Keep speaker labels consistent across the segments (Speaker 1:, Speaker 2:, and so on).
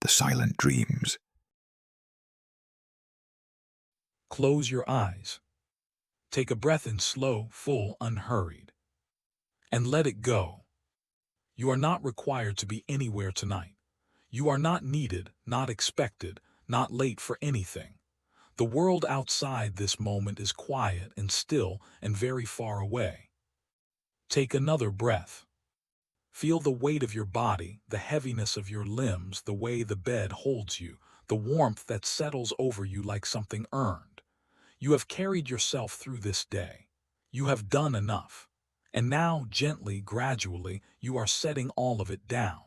Speaker 1: the silent dreams.
Speaker 2: Close your eyes. Take a breath in slow, full, unhurried. And let it go. You are not required to be anywhere tonight. You are not needed, not expected, not late for anything. The world outside this moment is quiet and still and very far away. Take another breath. Feel the weight of your body, the heaviness of your limbs, the way the bed holds you, the warmth that settles over you like something earned. You have carried yourself through this day. You have done enough. And now, gently, gradually, you are setting all of it down.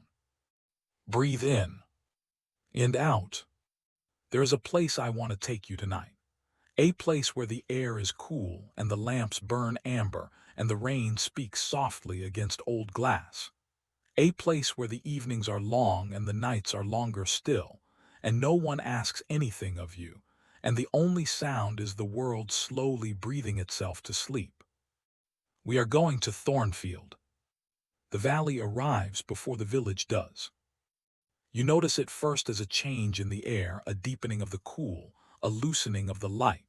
Speaker 2: Breathe in and out. There is a place I want to take you tonight. A place where the air is cool and the lamps burn amber and the rain speaks softly against old glass. A place where the evenings are long and the nights are longer still, and no one asks anything of you, and the only sound is the world slowly breathing itself to sleep. We are going to Thornfield. The valley arrives before the village does. You notice it first as a change in the air, a deepening of the cool, a loosening of the light.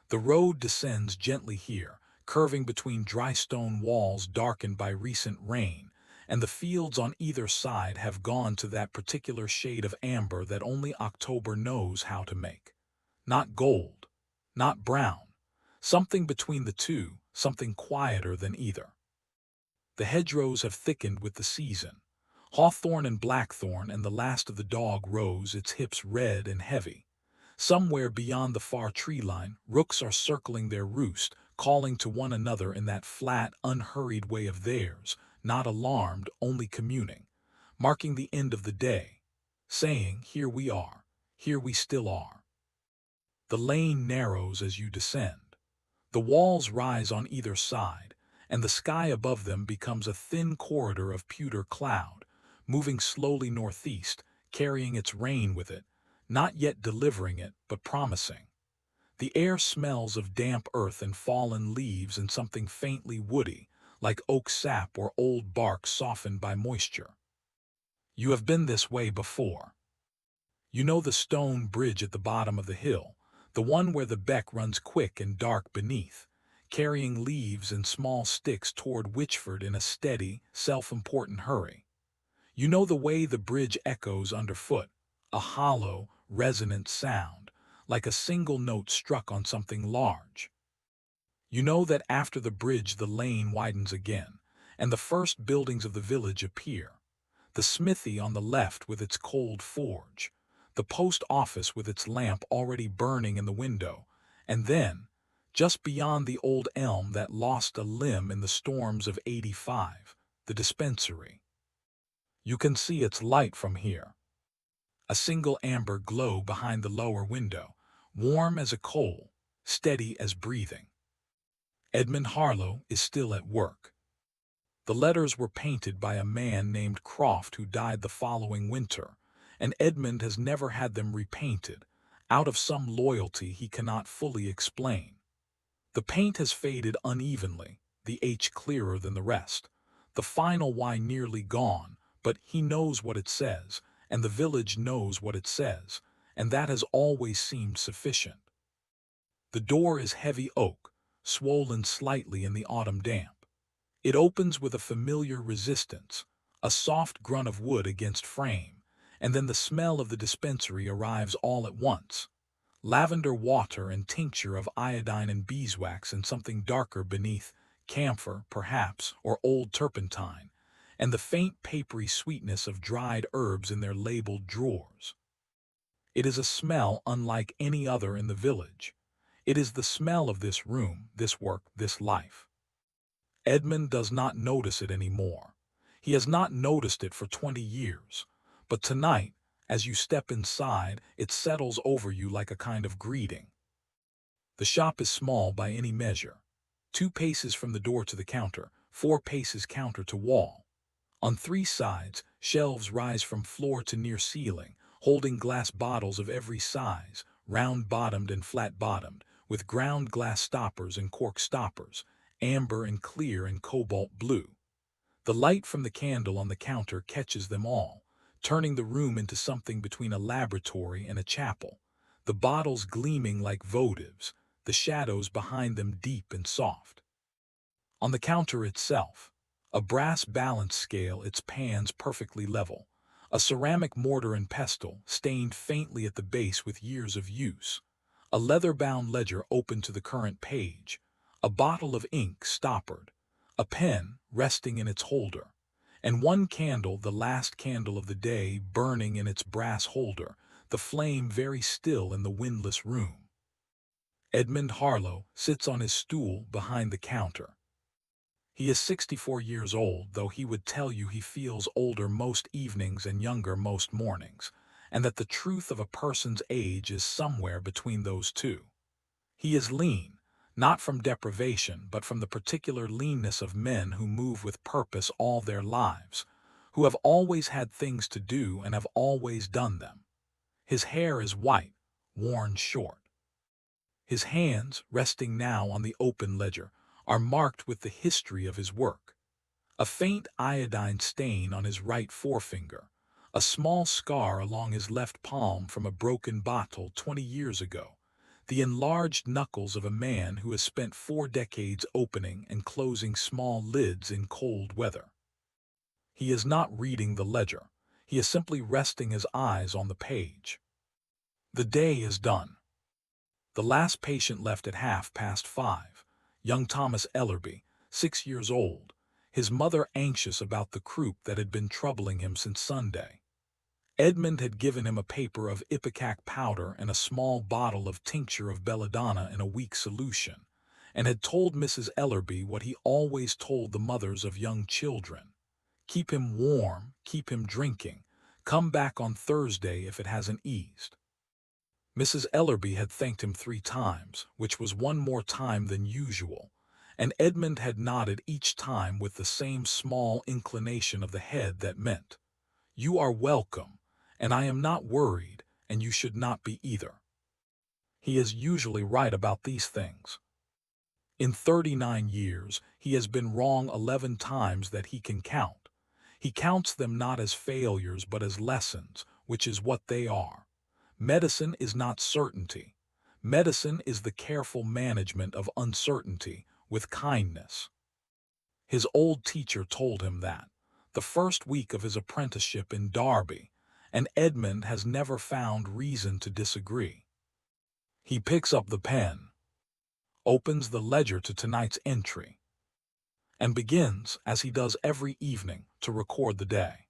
Speaker 2: The road descends gently here, curving between dry stone walls darkened by recent rain, and the fields on either side have gone to that particular shade of amber that only October knows how to make. Not gold, not brown, something between the two, something quieter than either. The hedgerows have thickened with the season. Hawthorn and blackthorn and the last of the dog rose, its hips red and heavy. Somewhere beyond the far tree line, rooks are circling their roost, calling to one another in that flat, unhurried way of theirs, not alarmed, only communing, marking the end of the day, saying, "Here we are, here we still are." The lane narrows as you descend. The walls rise on either side, and the sky above them becomes a thin corridor of pewter cloud, moving slowly northeast, carrying its rain with it, not yet delivering it, but promising. The air smells of damp earth and fallen leaves and something faintly woody, like oak sap or old bark softened by moisture. You have been this way before. You know the stone bridge at the bottom of the hill, the one where the beck runs quick and dark beneath, carrying leaves and small sticks toward Wychford in a steady, self-important hurry. You know the way the bridge echoes underfoot, a hollow, resonant sound, like a single note struck on something large. You know that after the bridge the lane widens again, and the first buildings of the village appear. The smithy on the left with its cold forge, the post office with its lamp already burning in the window, and then, just beyond the old elm that lost a limb in the storms of '85, the dispensary. You can see its light from here. A single amber glow behind the lower window, warm as a coal, steady as breathing. Edmund Harlow is still at work. The letters were painted by a man named Croft who died the following winter, and Edmund has never had them repainted, out of some loyalty he cannot fully explain. The paint has faded unevenly, the H clearer than the rest, the final Y nearly gone, but he knows what it says, and the village knows what it says, and that has always seemed sufficient. The door is heavy oak, swollen slightly in the autumn damp. It opens with a familiar resistance, a soft grunt of wood against frame, and then the smell of the dispensary arrives all at once. Lavender water and tincture of iodine and beeswax and something darker beneath, camphor, perhaps, or old turpentine, and the faint papery sweetness of dried herbs in their labeled drawers. It is a smell unlike any other in the village. It is the smell of this room, this work, this life. Edmund does not notice it anymore. He has not noticed it for 20 years. But tonight, as you step inside, it settles over you like a kind of greeting. The shop is small by any measure. 2 paces from the door to the counter, 4 paces counter to wall. On 3 sides, shelves rise from floor to near ceiling, holding glass bottles of every size, round-bottomed and flat-bottomed, with ground glass stoppers and cork stoppers, amber and clear and cobalt blue. The light from the candle on the counter catches them all, turning the room into something between a laboratory and a chapel, the bottles gleaming like votives, the shadows behind them deep and soft. On the counter itself, a brass balance scale, its pans perfectly level, a ceramic mortar and pestle stained faintly at the base with years of use, a leather-bound ledger open to the current page, a bottle of ink stoppered, a pen resting in its holder, and one candle, the last candle of the day, burning in its brass holder, the flame very still in the windless room. Edmund Harlow sits on his stool behind the counter. He is 64 years old, though he would tell you he feels older most evenings and younger most mornings, and that the truth of a person's age is somewhere between those two. He is lean, not from deprivation, but from the particular leanness of men who move with purpose all their lives, who have always had things to do and have always done them. His hair is white, worn short. His hands, resting now on the open ledger, are marked with the history of his work. A faint iodine stain on his right forefinger, a small scar along his left palm from a broken bottle 20 years ago, the enlarged knuckles of a man who has spent 4 decades opening and closing small lids in cold weather. He is not reading the ledger. He is simply resting his eyes on the page. The day is done. The last patient left at 5:30, young Thomas Ellerby, 6 years old, his mother anxious about the croup that had been troubling him since Sunday. Edmund had given him a paper of ipecac powder and a small bottle of tincture of belladonna in a weak solution, and had told Mrs. Ellerby what he always told the mothers of young children: keep him warm, keep him drinking, come back on Thursday if it hasn't eased. Mrs. Ellerby had thanked him 3 times, which was one more time than usual, and Edmund had nodded each time with the same small inclination of the head that meant, "You are welcome, and I am not worried, and you should not be either." He is usually right about these things. In 39 years, he has been wrong 11 times that he can count. He counts them not as failures but as lessons, which is what they are. Medicine is not certainty. Medicine is the careful management of uncertainty with kindness. His old teacher told him that, the first week of his apprenticeship in Derby, and Edmund has never found reason to disagree. He picks up the pen, opens the ledger to tonight's entry, and begins, as he does every evening, to record the day.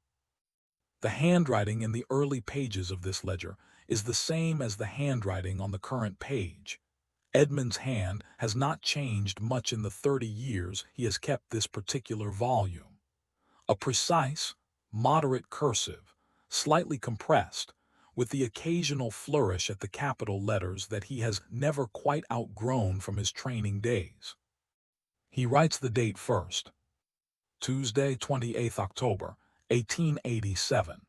Speaker 2: The handwriting in the early pages of this ledger is the same as the handwriting on the current page. Edmund's hand has not changed much in the 30 years he has kept this particular volume. A precise, moderate cursive, slightly compressed, with the occasional flourish at the capital letters that he has never quite outgrown from his training days. He writes the date first. Tuesday, 28th October, 1887.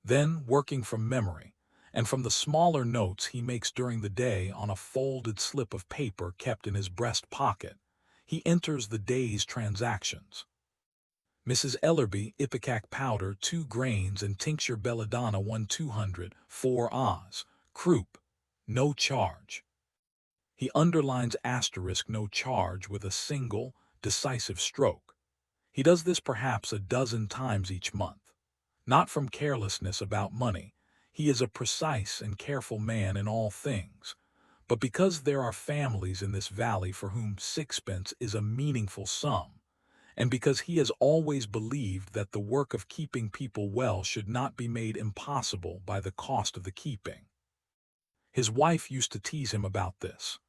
Speaker 2: Then, working from memory, and from the smaller notes he makes during the day on a folded slip of paper kept in his breast pocket, he enters the day's transactions. Mrs. Ellerby, ipecac powder 2 grains and tincture belladonna 1/200, 4 Oz. Croup, no charge. He underlines asterisk no charge with a single, decisive stroke. He does this perhaps a dozen times each month. Not from carelessness about money, he is a precise and careful man in all things, but because there are families in this valley for whom 6pence is a meaningful sum, and because he has always believed that the work of keeping people well should not be made impossible by the cost of the keeping. His wife used to tease him about this,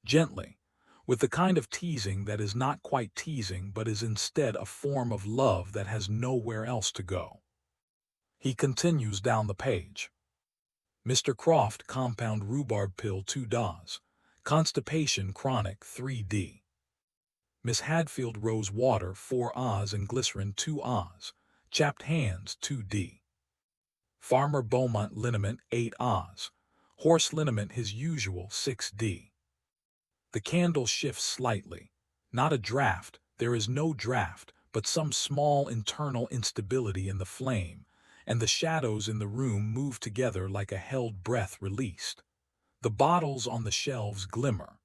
Speaker 2: gently, with the kind of teasing that is not quite teasing but is instead a form of love that has nowhere else to go. He continues down the page. Mr. Croft, compound rhubarb pill 2 Ds. Constipation chronic 3D. Miss Hadfield rose water 4 Oz and glycerin 2 Oz. Chapped hands 2D. Farmer Beaumont liniment 8 Oz. Horse liniment his usual 6D. The candle shifts slightly. Not a draft, there is no draft, but some small internal instability in the flame, and the shadows in the room move together like a held breath released. The bottles on the shelves glimmer.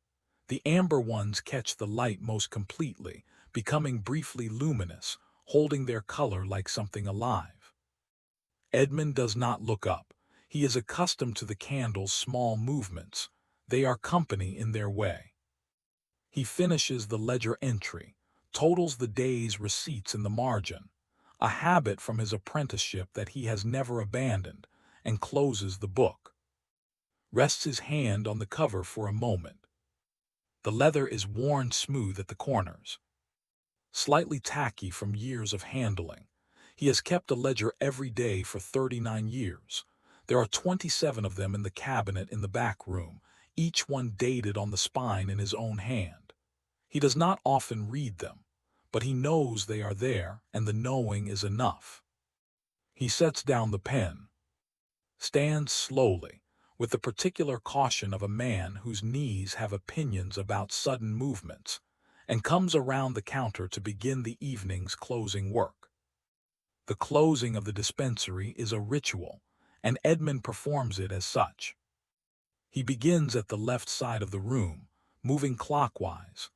Speaker 2: The amber ones catch the light most completely, becoming briefly luminous, holding their color like something alive. Edmund does not look up. He is accustomed to the candle's small movements. They are company in their way. He finishes the ledger entry, totals the day's receipts in the margin, a habit from his apprenticeship that he has never abandoned, and closes the book. Rests his hand on the cover for a moment. The leather is worn smooth at the corners, slightly tacky from years of handling. He has kept a ledger every day for 39 years. There are 27 of them in the cabinet in the back room, each one dated on the spine in his own hand. He does not often read them, but he knows they are there, and the knowing is enough. He sets down the pen, stands slowly, with the particular caution of a man whose knees have opinions about sudden movements, and comes around the counter to begin the evening's closing work. The closing of the dispensary is a ritual, and Edmund performs it as such. He begins at the left side of the room, moving clockwise,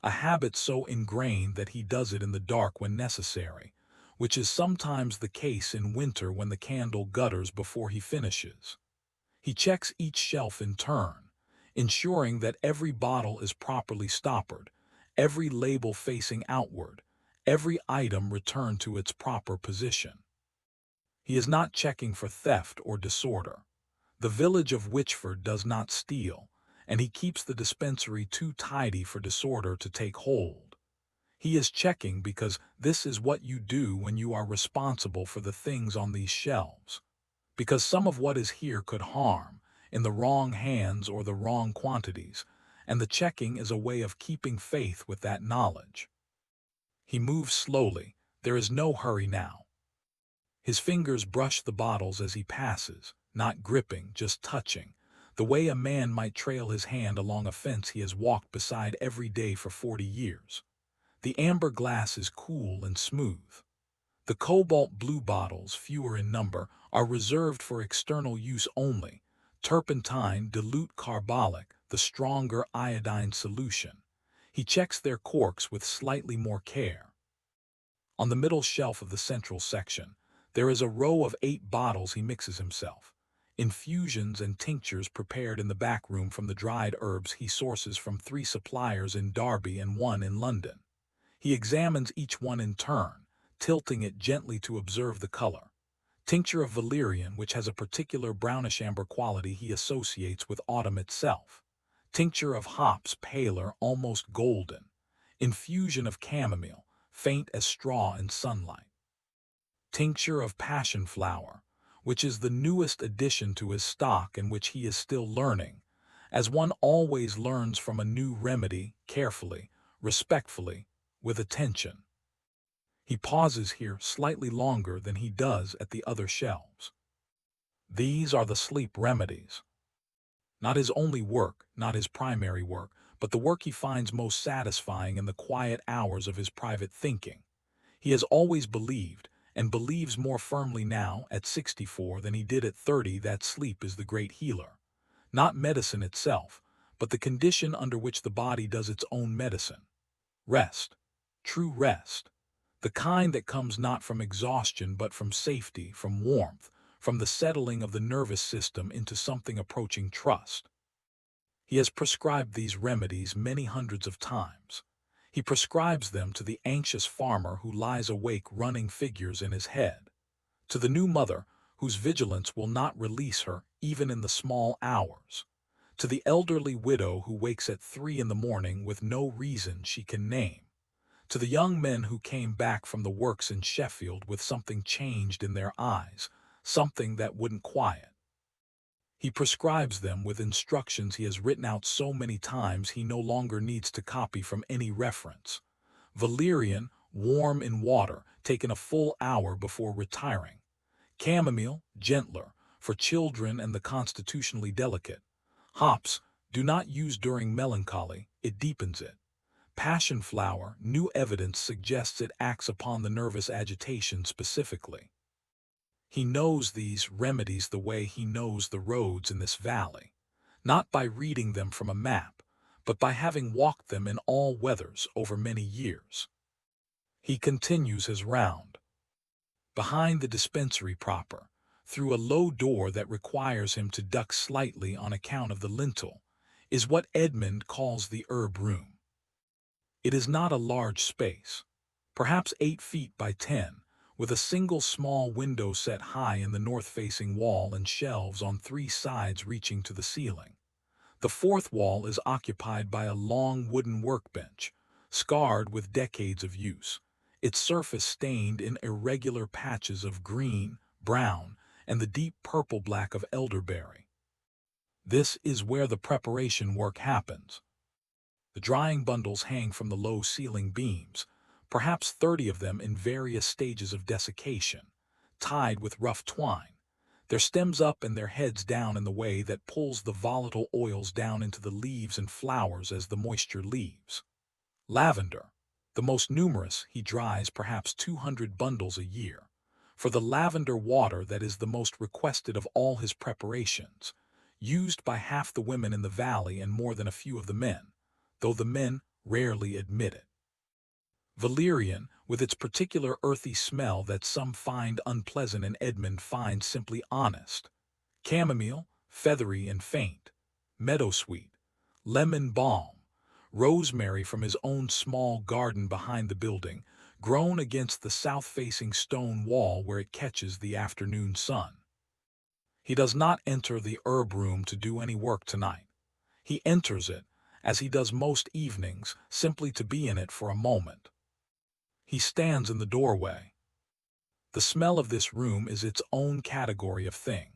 Speaker 2: a habit so ingrained that he does it in the dark when necessary, which is sometimes the case in winter when the candle gutters before he finishes. He checks each shelf in turn, ensuring that every bottle is properly stoppered, every label facing outward, every item returned to its proper position. He is not checking for theft or disorder. The village of Wychford does not steal, and he keeps the dispensary too tidy for disorder to take hold. He is checking because this is what you do when you are responsible for the things on these shelves. Because some of what is here could harm, in the wrong hands or the wrong quantities, and the checking is a way of keeping faith with that knowledge. He moves slowly. There is no hurry now. His fingers brush the bottles as he passes, not gripping, just touching, the way a man might trail his hand along a fence he has walked beside every day for 40 years. The amber glass is cool and smooth. The cobalt blue bottles, fewer in number, are reserved for external use only. Turpentine, dilute carbolic, the stronger iodine solution. He checks their corks with slightly more care. On the middle shelf of the central section, there is a row of 8 bottles he mixes himself. Infusions and tinctures prepared in the back room from the dried herbs he sources from 3 suppliers in Derby and 1 in London. He examines each one in turn, tilting it gently to observe the color. Tincture of valerian, which has a particular brownish-amber quality he associates with autumn itself. Tincture of hops, paler, almost golden. Infusion of chamomile, faint as straw in sunlight. Tincture of passion flower, which is the newest addition to his stock and which he is still learning, as one always learns from a new remedy, carefully, respectfully, with attention. He pauses here slightly longer than he does at the other shelves. These are the sleep remedies. Not his only work, not his primary work, but the work he finds most satisfying in the quiet hours of his private thinking. He has always believed, and believes more firmly now at 64 than he did at 30, that sleep is the great healer. Not medicine itself, but the condition under which the body does its own medicine. Rest. True rest. The kind that comes not from exhaustion but from safety, from warmth, from the settling of the nervous system into something approaching trust. He has prescribed these remedies many hundreds of times. He prescribes them to the anxious farmer who lies awake running figures in his head, to the new mother whose vigilance will not release her even in the small hours, to the elderly widow who wakes at 3 in the morning with no reason she can name, to the young men who came back from the works in Sheffield with something changed in their eyes, something that wouldn't quiet. He prescribes them with instructions he has written out so many times he no longer needs to copy from any reference. Valerian, warm in water, taken a full hour before retiring. Chamomile, gentler, for children and the constitutionally delicate. Hops, do not use during melancholy, it deepens it. Passion flower, new evidence suggests it acts upon the nervous agitation specifically. He knows these remedies the way he knows the roads in this valley, not by reading them from a map, but by having walked them in all weathers over many years. He continues his round. Behind the dispensary proper, through a low door that requires him to duck slightly on account of the lintel, is what Edmund calls the herb room. It is not a large space, perhaps 8 feet by 10, with a single small window set high in the north-facing wall and shelves on 3 sides reaching to the ceiling. The fourth wall is occupied by a long wooden workbench, scarred with decades of use, its surface stained in irregular patches of green, brown, and the deep purple-black of elderberry. This is where the preparation work happens. The drying bundles hang from the low ceiling beams, perhaps 30 of them in various stages of desiccation, tied with rough twine, their stems up and their heads down in the way that pulls the volatile oils down into the leaves and flowers as the moisture leaves. Lavender, the most numerous, he dries perhaps 200 bundles a year, for the lavender water that is the most requested of all his preparations, used by half the women in the valley and more than a few of the men, though the men rarely admit it. Valerian, with its particular earthy smell that some find unpleasant and Edmund finds simply honest. Chamomile, feathery and faint. Meadowsweet. Lemon balm. Rosemary from his own small garden behind the building, grown against the south-facing stone wall where it catches the afternoon sun. He does not enter the herb room to do any work tonight. He enters it, as he does most evenings, simply to be in it for a moment. He stands in the doorway. The smell of this room is its own category of thing,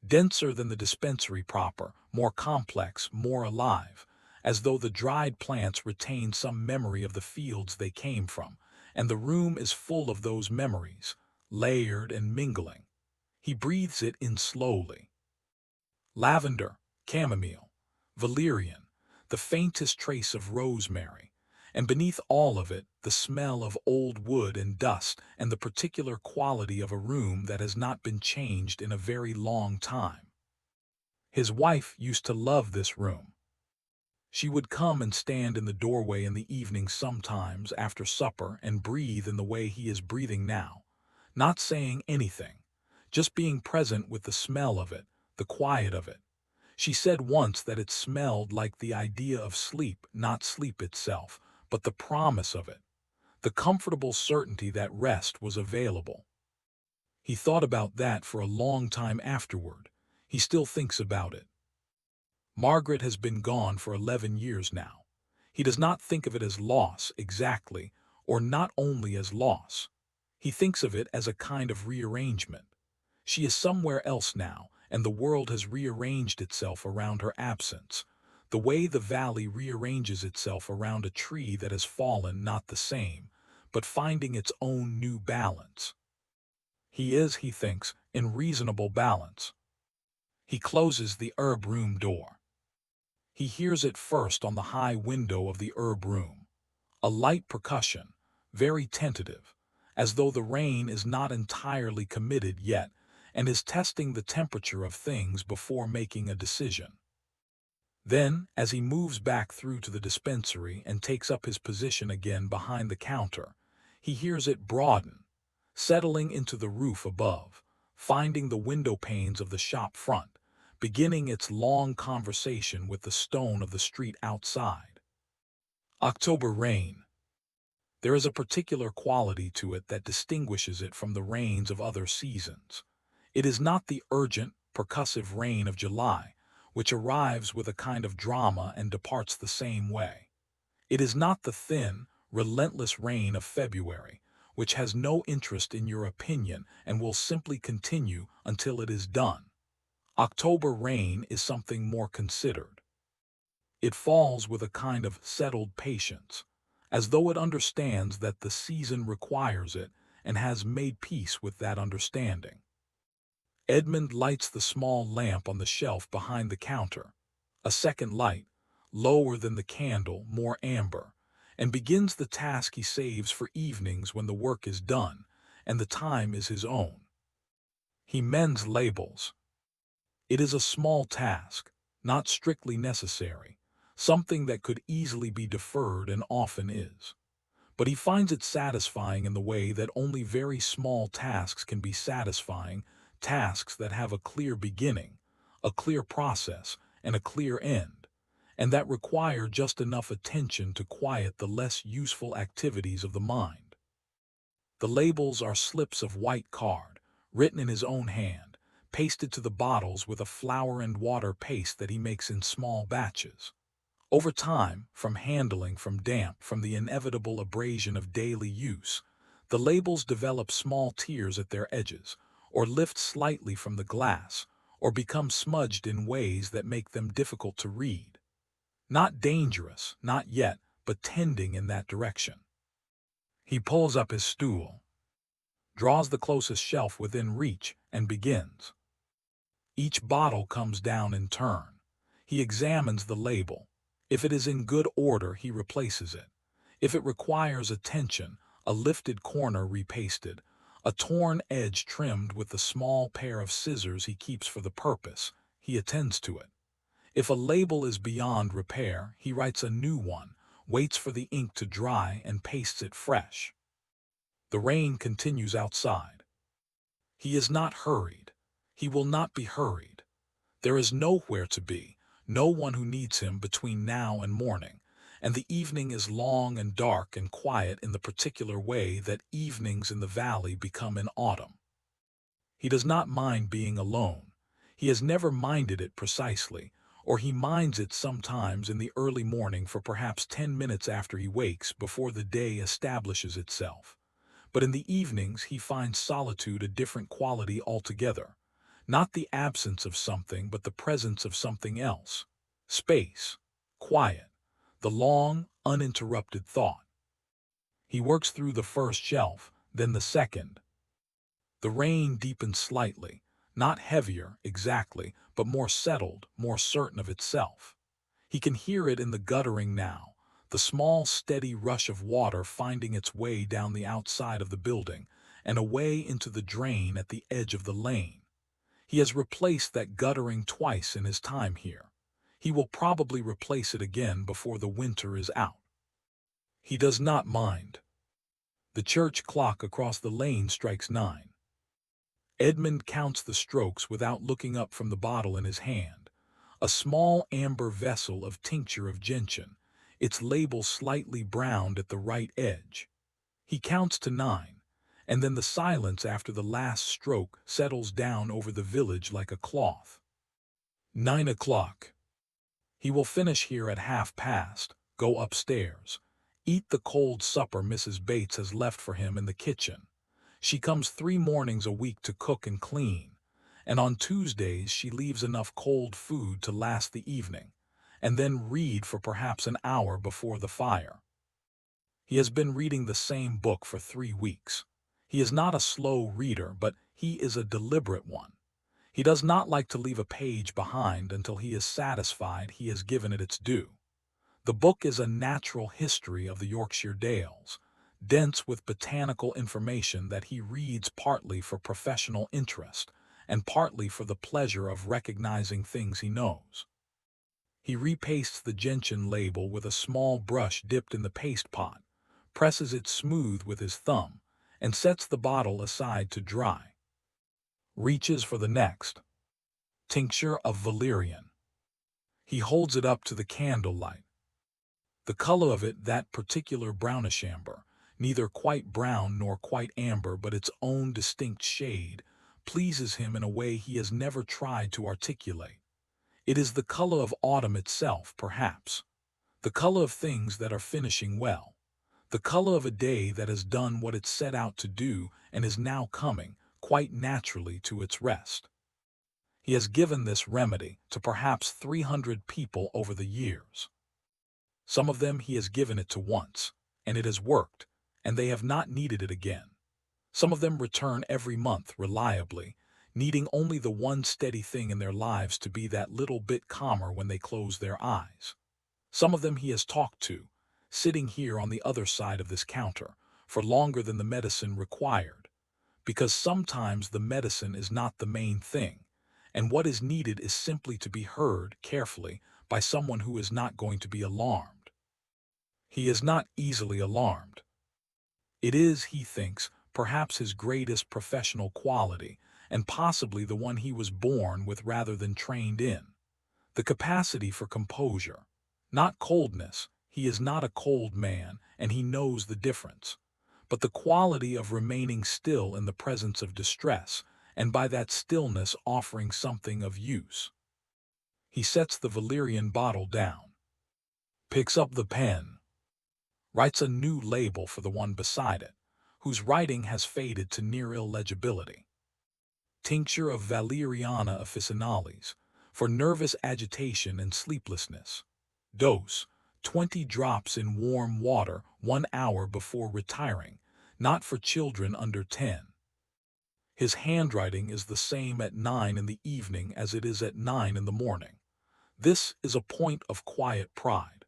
Speaker 2: denser than the dispensary proper, more complex, more alive, as though the dried plants retain some memory of the fields they came from, and the room is full of those memories, layered and mingling. He breathes it in slowly. Lavender, chamomile, valerian, the faintest trace of rosemary, and beneath all of it the smell of old wood and dust and the particular quality of a room that has not been changed in a very long time. His wife used to love this room. She would come and stand in the doorway in the evening sometimes after supper and breathe in the way he is breathing now, not saying anything, just being present with the smell of it, the quiet of it. She said once that it smelled like the idea of sleep, not sleep itself, but the promise of it, the comfortable certainty that rest was available. He thought about that for a long time afterward. He still thinks about it. Margaret has been gone for 11 years now. He does not think of it as loss exactly, or not only as loss. He thinks of it as a kind of rearrangement. She is somewhere else now, and the world has rearranged itself around her absence, the way the valley rearranges itself around a tree that has fallen, not the same, but finding its own new balance. He is, he thinks, in reasonable balance. He closes the herb room door. He hears it first on the high window of the herb room, a light percussion, very tentative, as though the rain is not entirely committed yet and is testing the temperature of things before making a decision. Then, as he moves back through to the dispensary and takes up his position again behind the counter, he hears it broaden, settling into the roof above, finding the window panes of the shop front, beginning its long conversation with the stone of the street outside. October rain. There is a particular quality to it that distinguishes it from the rains of other seasons. It is not the urgent, percussive rain of July, which arrives with a kind of drama and departs the same way. It is not the thin, relentless rain of February, which has no interest in your opinion and will simply continue until it is done. October rain is something more considered. It falls with a kind of settled patience, as though it understands that the season requires it and has made peace with that understanding. Edmund lights the small lamp on the shelf behind the counter, a second light, lower than the candle, more amber, and begins the task he saves for evenings when the work is done, and the time is his own. He mends labels. It is a small task, not strictly necessary, something that could easily be deferred and often is. But he finds it satisfying in the way that only very small tasks can be satisfying, tasks that have a clear beginning, a clear process, and a clear end, and that require just enough attention to quiet the less useful activities of the mind. The labels are slips of white card, written in his own hand, pasted to the bottles with a flour and water paste that he makes in small batches. Over time, from handling, from damp, from the inevitable abrasion of daily use, the labels develop small tears at their edges, or lift slightly from the glass, or become smudged in ways that make them difficult to read. Not dangerous, not yet, but tending in that direction. He pulls up his stool, draws the closest shelf within reach, and begins. Each bottle comes down in turn. He examines the label. If it is in good order, he replaces it. If it requires attention, a lifted corner repasted, a torn edge trimmed with the small pair of scissors he keeps for the purpose, he attends to it. If a label is beyond repair, he writes a new one, waits for the ink to dry, and pastes it fresh. The rain continues outside. He is not hurried. He will not be hurried. There is nowhere to be, no one who needs him between now and morning, and the evening is long and dark and quiet in the particular way that evenings in the valley become in autumn. He does not mind being alone. He has never minded it precisely, or he minds it sometimes in the early morning for perhaps 10 minutes after he wakes, before the day establishes itself. But in the evenings he finds solitude a different quality altogether. Not the absence of something, but the presence of something else. Space, quiet, the long, uninterrupted thought. He works through the first shelf, then the second. The rain deepens slightly, not heavier, exactly, but more settled, more certain of itself. He can hear it in the guttering now, the small, steady rush of water finding its way down the outside of the building, and away into the drain at the edge of the lane. He has replaced that guttering twice in his time here. He will probably replace it again before the winter is out. He does not mind. The church clock across the lane strikes 9. Edmund counts the strokes without looking up from the bottle in his hand. A small amber vessel of tincture of gentian, its label slightly browned at the right edge. He counts to 9. And then the silence after the last stroke settles down over the village like a cloth. 9 o'clock. He will finish here at past, go upstairs, eat the cold supper Mrs. Bates has left for him in the kitchen. She comes 3 mornings a week to cook and clean, and on Tuesdays she leaves enough cold food to last the evening, and then read for perhaps an hour before the fire. He has been reading the same book for 3 weeks. He is not a slow reader, but he is a deliberate one. He does not like to leave a page behind until he is satisfied he has given it its due. The book is a natural history of the Yorkshire Dales, dense with botanical information that he reads partly for professional interest and partly for the pleasure of recognizing things he knows. He repastes the gentian label with a small brush dipped in the paste pot, presses it smooth with his thumb, and sets the bottle aside to dry. Reaches for the next. Tincture of valerian. He holds it up to the candlelight. The color of it, that particular brownish amber, neither quite brown nor quite amber but its own distinct shade, pleases him in a way he has never tried to articulate. It is the color of autumn itself, perhaps. The color of things that are finishing well. The color of a day that has done what it set out to do and is now coming, quite naturally, to its rest. He has given this remedy to perhaps 300 people over the years. Some of them he has given it to once, and it has worked, and they have not needed it again. Some of them return every month reliably, needing only the one steady thing in their lives to be that little bit calmer when they close their eyes. Some of them he has talked to, sitting here on the other side of this counter, for longer than the medicine required, because sometimes the medicine is not the main thing, and what is needed is simply to be heard carefully by someone who is not going to be alarmed. He is not easily alarmed. It is, he thinks, perhaps his greatest professional quality, and possibly the one he was born with rather than trained in. The capacity for composure. Not coldness, he is not a cold man, and he knows the difference. But the quality of remaining still in the presence of distress, and by that stillness offering something of use. He sets the valerian bottle down, picks up the pen, writes a new label for the one beside it, whose writing has faded to near illegibility. Tincture of Valeriana officinalis, for nervous agitation and sleeplessness. Dose, 20 drops in warm water 1 hour before retiring, not for children under 10. His handwriting is the same at 9 in the evening as it is at 9 in the morning. This is a point of quiet pride.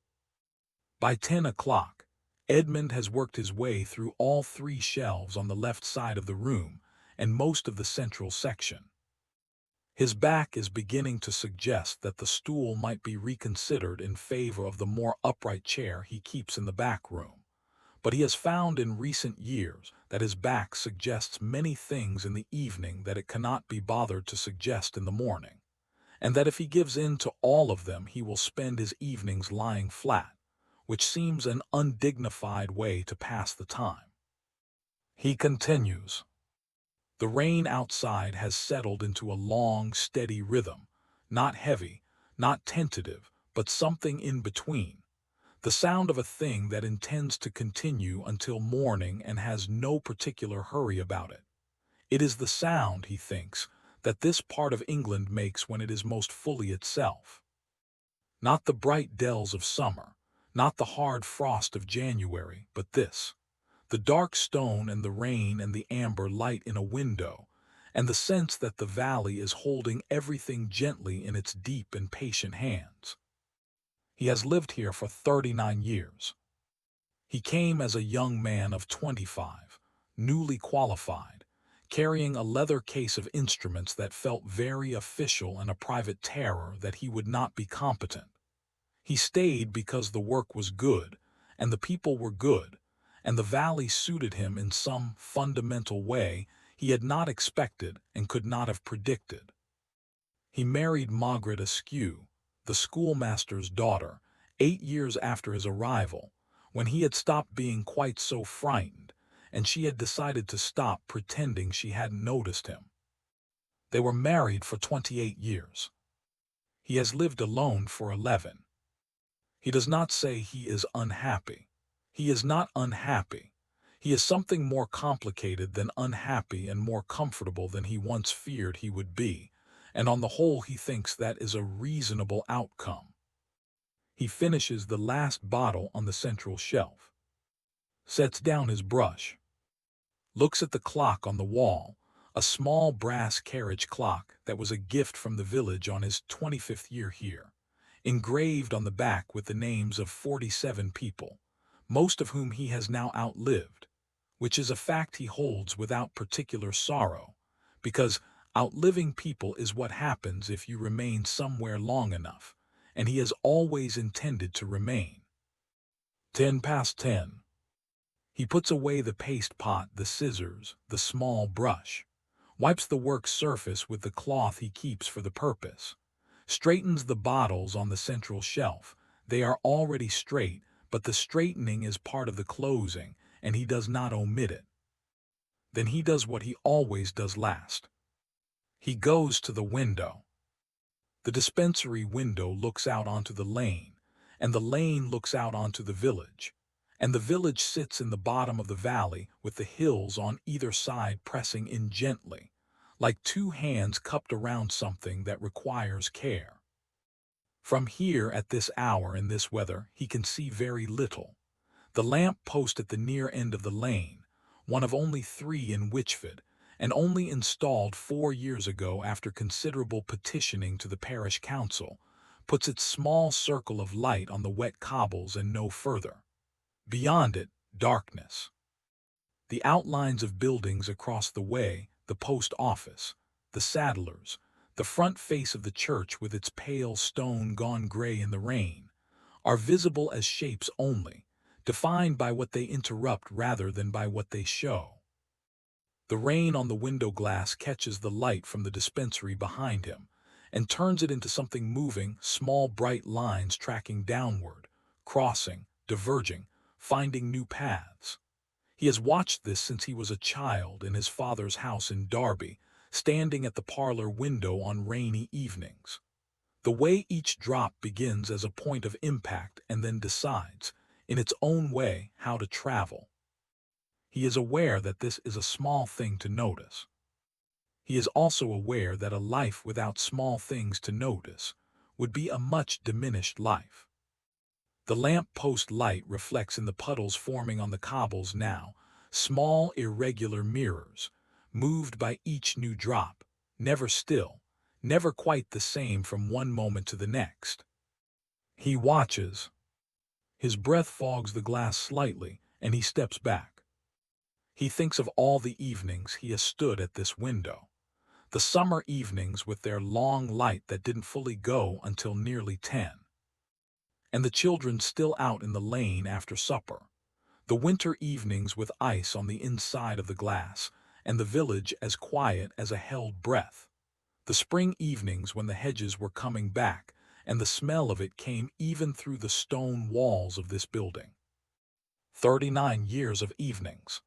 Speaker 2: By 10 o'clock, Edmund has worked his way through all 3 shelves on the left side of the room and most of the central section. His back is beginning to suggest that the stool might be reconsidered in favor of the more upright chair he keeps in the back room, but he has found in recent years that his back suggests many things in the evening that it cannot be bothered to suggest in the morning, and that if he gives in to all of them he will spend his evenings lying flat, which seems an undignified way to pass the time. He continues. The rain outside has settled into a long, steady rhythm, not heavy, not tentative, but something in between. The sound of a thing that intends to continue until morning and has no particular hurry about it. It is the sound, he thinks, that this part of England makes when it is most fully itself. Not the bright dells of summer, not the hard frost of January, but this. The dark stone and the rain and the amber light in a window, and the sense that the valley is holding everything gently in its deep and patient hands. He has lived here for 39 years. He came as a young man of 25, newly qualified, carrying a leather case of instruments that felt very official and a private terror that he would not be competent. He stayed because the work was good, and the people were good, and the valley suited him in some fundamental way he had not expected and could not have predicted. He married Margaret Askew, the schoolmaster's daughter, 8 years after his arrival, when he had stopped being quite so frightened, and she had decided to stop pretending she hadn't noticed him. They were married for 28 years. He has lived alone for 11. He does not say he is unhappy. He is not unhappy. He is something more complicated than unhappy and more comfortable than he once feared he would be, and on the whole he thinks that is a reasonable outcome. He finishes the last bottle on the central shelf, sets down his brush, looks at the clock on the wall, a small brass carriage clock that was a gift from the village on his 25th year here, engraved on the back with the names of 47 people, most of whom he has now outlived, which is a fact he holds without particular sorrow, because outliving people is what happens if you remain somewhere long enough, and he has always intended to remain. 10 past 10. He puts away the paste pot, the scissors, the small brush, wipes the work surface with the cloth he keeps for the purpose, straightens the bottles on the central shelf. They are already straight, but the straightening is part of the closing, and he does not omit it. Then he does what he always does last. He goes to the window. The dispensary window looks out onto the lane, and the lane looks out onto the village, and the village sits in the bottom of the valley with the hills on either side pressing in gently, like 2 hands cupped around something that requires care. From here at this hour in this weather he can see very little. The lamp post at the near end of the lane, one of only 3 in Wychford, and only installed 4 years ago after considerable petitioning to the parish council, puts its small circle of light on the wet cobbles and no further. Beyond it, darkness. The outlines of buildings across the way, the post office, the saddler's, the front face of the church with its pale stone gone gray in the rain, are visible as shapes only, defined by what they interrupt rather than by what they show. The rain on the window glass catches the light from the dispensary behind him and turns it into something moving, small bright lines tracking downward, crossing, diverging, finding new paths. He has watched this since he was a child in his father's house in Derby, standing at the parlor window on rainy evenings. The way each drop begins as a point of impact and then decides, in its own way, how to travel. He is aware that this is a small thing to notice. He is also aware that a life without small things to notice would be a much diminished life. The lamp-post light reflects in the puddles forming on the cobbles now, small irregular mirrors, moved by each new drop, never still, never quite the same from one moment to the next. He watches. His breath fogs the glass slightly, and he steps back. He thinks of all the evenings he has stood at this window. The summer evenings with their long light that didn't fully go until nearly 10. And the children still out in the lane after supper. The winter evenings with ice on the inside of the glass, and the village as quiet as a held breath. The spring evenings when the hedges were coming back, and the smell of it came even through the stone walls of this building. 39 years of evenings.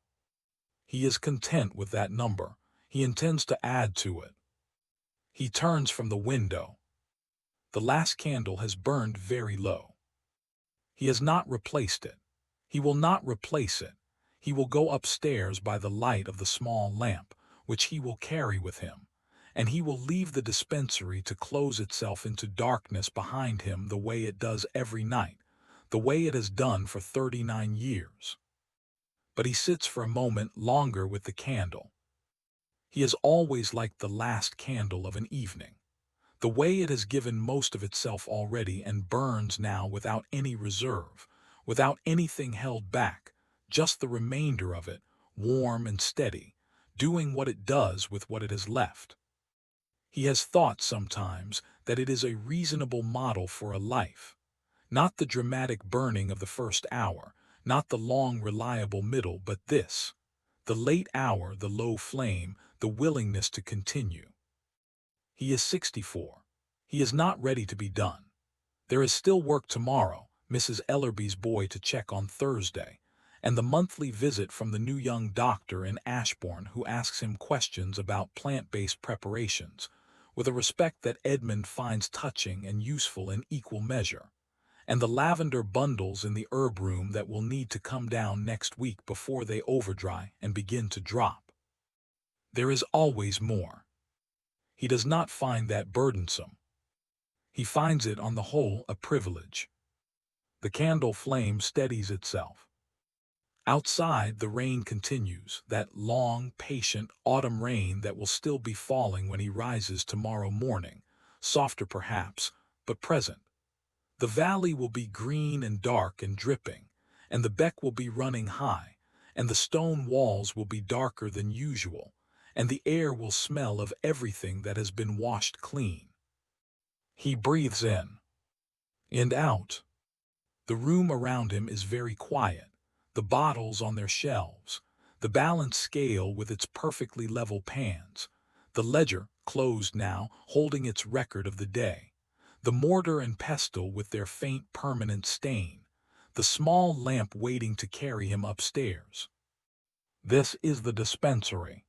Speaker 2: He is content with that number. He intends to add to it. He turns from the window. The last candle has burned very low. He has not replaced it. He will not replace it. He will go upstairs by the light of the small lamp, which he will carry with him, and he will leave the dispensary to close itself into darkness behind him the way it does every night, the way it has done for 39 years. But he sits for a moment longer with the candle. He is always like the last candle of an evening. The way it has given most of itself already and burns now without any reserve, without anything held back, just the remainder of it, warm and steady, doing what it does with what it has left. He has thought sometimes that it is a reasonable model for a life, not the dramatic burning of the first hour, not the long reliable middle, but this, the late hour, the low flame, the willingness to continue. He is 64. He is not ready to be done. There is still work tomorrow, Mrs. Ellerby's boy to check on Thursday, and the monthly visit from the new young doctor in Ashbourne who asks him questions about plant-based preparations, with a respect that Edmund finds touching and useful in equal measure, and the lavender bundles in the herb room that will need to come down next week before they overdry and begin to drop. There is always more. He does not find that burdensome. He finds it on the whole a privilege. The candle flame steadies itself. Outside, the rain continues, that long, patient autumn rain that will still be falling when he rises tomorrow morning, softer perhaps, but present. The valley will be green and dark and dripping, and the beck will be running high, and the stone walls will be darker than usual, and the air will smell of everything that has been washed clean. He breathes in and out. The room around him is very quiet, the bottles on their shelves, the balanced scale with its perfectly level pans, the ledger, closed now, holding its record of the day, the mortar and pestle with their faint permanent stain, the small lamp waiting to carry him upstairs. This is the dispensary.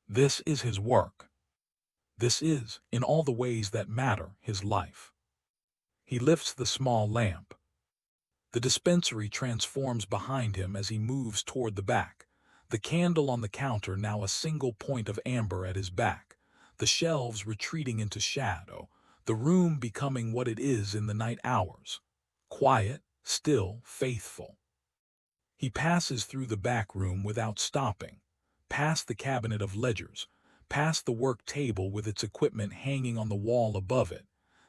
Speaker 2: This is his work. This is, in all the ways that matter, his life. He lifts the small lamp. The dispensary transforms behind him as he moves toward the back, the candle on the counter now a single point of amber at his back, the shelves retreating into shadow, the room becoming what it is in the night hours, quiet, still, faithful. He passes through the back room without stopping, past the cabinet of ledgers, past the work table with its equipment hanging on the wall above it,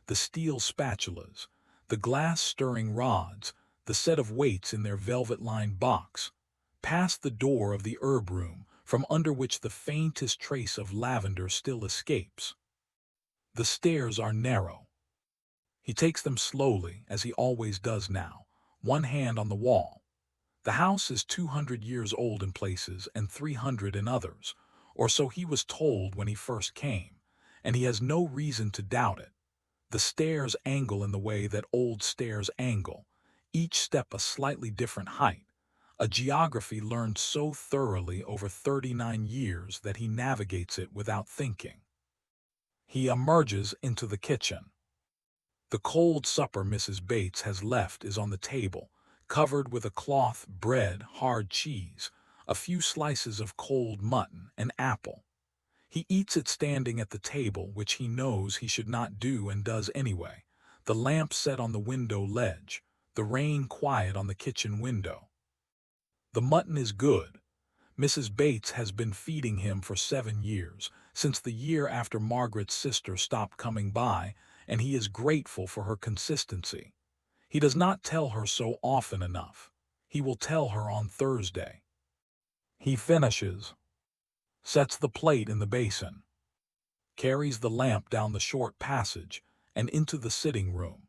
Speaker 2: the steel spatulas, the glass stirring rods, the set of weights in their velvet-lined box, past the door of the herb room, from under which the faintest trace of lavender still escapes. The stairs are narrow. He takes them slowly, as he always does now, one hand on the wall. The house is 200 years old in places and 300 in others, or so he was told when he first came, and he has no reason to doubt it. The stairs angle in the way that old stairs angle, each step a slightly different height, a geography learned so thoroughly over 39 years that he navigates it without thinking. He emerges into the kitchen. The cold supper Mrs. Bates has left is on the table, covered with a cloth, bread, hard cheese, a few slices of cold mutton, and apple. He eats it standing at the table, which he knows he should not do and does anyway, the lamp set on the window ledge, the rain quiet on the kitchen window. The mutton is good. Mrs. Bates has been feeding him for 7 years, since the year after Margaret's sister stopped coming by, and he is grateful for her consistency. He does not tell her so often enough. He will tell her on Thursday. He finishes, sets the plate in the basin, carries the lamp down the short passage and into the sitting room.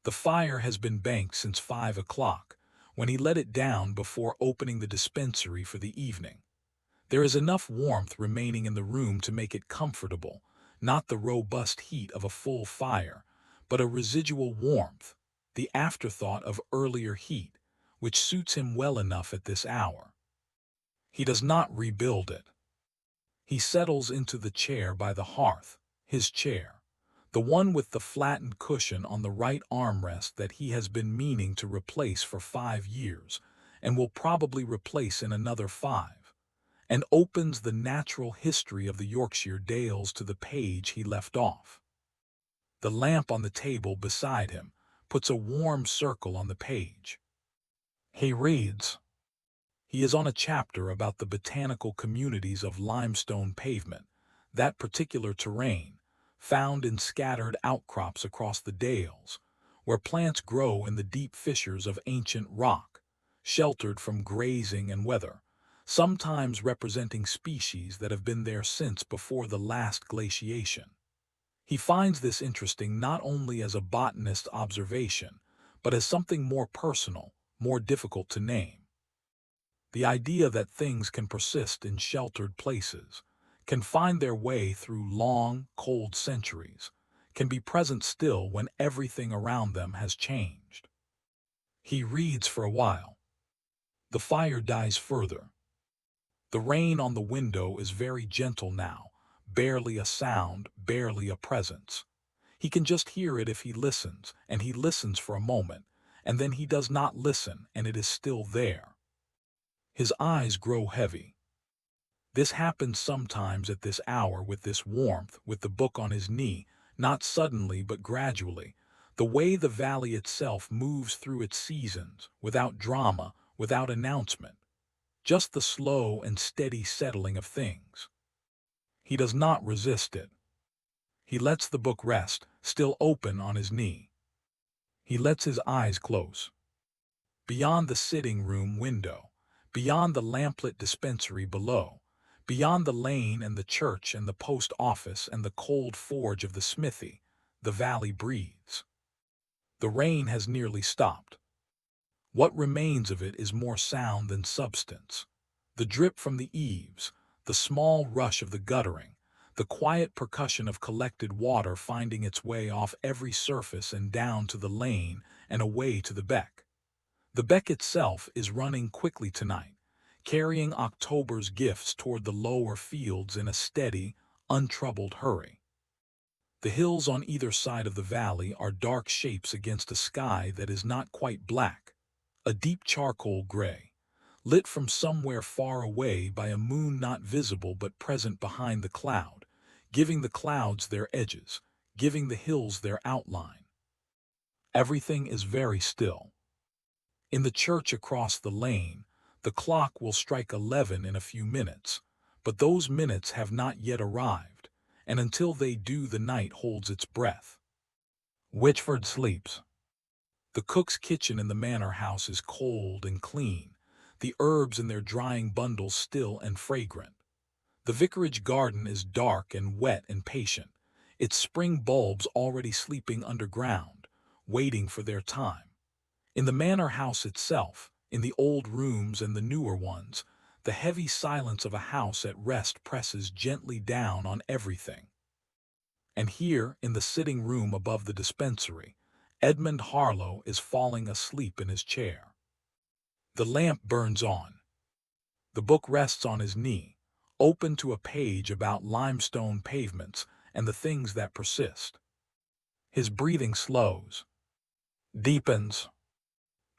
Speaker 2: The fire has been banked since 5 o'clock, when he let it down before opening the dispensary for the evening. There is enough warmth remaining in the room to make it comfortable, not the robust heat of a full fire, but a residual warmth, the afterthought of earlier heat, which suits him well enough at this hour. He does not rebuild it. He settles into the chair by the hearth, his chair, the one with the flattened cushion on the right armrest that he has been meaning to replace for 5 years, and will probably replace in another 5, and opens the natural history of the Yorkshire Dales to the page he left off. The lamp on the table beside him puts a warm circle on the page. He reads. He is on a chapter about the botanical communities of limestone pavement, that particular terrain, found in scattered outcrops across the dales, where plants grow in the deep fissures of ancient rock, sheltered from grazing and weather, sometimes representing species that have been there since before the last glaciation. He finds this interesting not only as a botanist's observation, but as something more personal, more difficult to name. The idea that things can persist in sheltered places, can find their way through long, cold centuries, can be present still when everything around them has changed. He reads for a while. The fire dies further. The rain on the window is very gentle now, barely a sound, barely a presence. He can just hear it if he listens, and he listens for a moment, and then he does not listen, and it is still there. His eyes grow heavy. This happens sometimes at this hour with this warmth, with the book on his knee, not suddenly but gradually, the way the valley itself moves through its seasons, without drama, without announcement, just the slow and steady settling of things. He does not resist it. He lets the book rest, still open on his knee. He lets his eyes close. Beyond the sitting-room window, beyond the lamplit dispensary below, beyond the lane and the church and the post office and the cold forge of the smithy, the valley breathes. The rain has nearly stopped. What remains of it is more sound than substance. The drip from the eaves, the small rush of the guttering, the quiet percussion of collected water finding its way off every surface and down to the lane and away to the beck. The beck itself is running quickly tonight, carrying October's gifts toward the lower fields in a steady, untroubled hurry. The hills on either side of the valley are dark shapes against a sky that is not quite black, a deep charcoal gray, lit from somewhere far away by a moon not visible but present behind the cloud, giving the clouds their edges, giving the hills their outline. Everything is very still. In the church across the lane, the clock will strike 11 in a few minutes, but those minutes have not yet arrived, and until they do the night holds its breath. Wychford sleeps. The cook's kitchen in the manor house is cold and clean. the herbs in their drying bundles still and fragrant. The vicarage garden is dark and wet and patient, its spring bulbs already sleeping underground, waiting for their time. In the manor house itself, in the old rooms and the newer ones, the heavy silence of a house at rest presses gently down on everything. And here, in the sitting room above the dispensary, Edmund Harlow is falling asleep in his chair. The lamp burns on. The book rests on his knee, open to a page about limestone pavements and the things that persist. His breathing slows, deepens,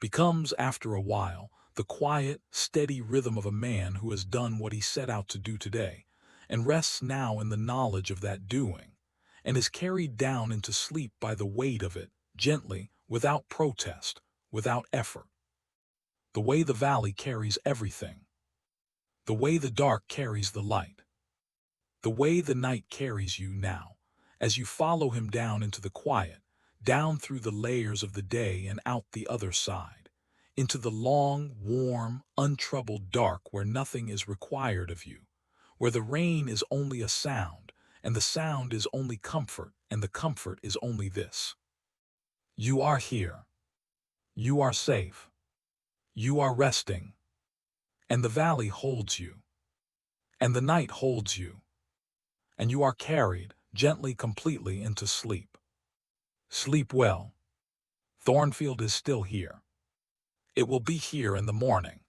Speaker 2: becomes, after a while, the quiet, steady rhythm of a man who has done what he set out to do today, and rests now in the knowledge of that doing, and is carried down into sleep by the weight of it, gently, without protest, without effort. The way the valley carries everything. The way the dark carries the light. The way the night carries you now, as you follow him down into the quiet, down through the layers of the day and out the other side, into the long, warm, untroubled dark where nothing is required of you, where the rain is only a sound, and the sound is only comfort, and the comfort is only this. You are here. You are safe. You are resting. And the valley holds you. And the night holds you. And you are carried, gently, completely into sleep. Sleep well. Thornfield is still here. It will be here in the morning.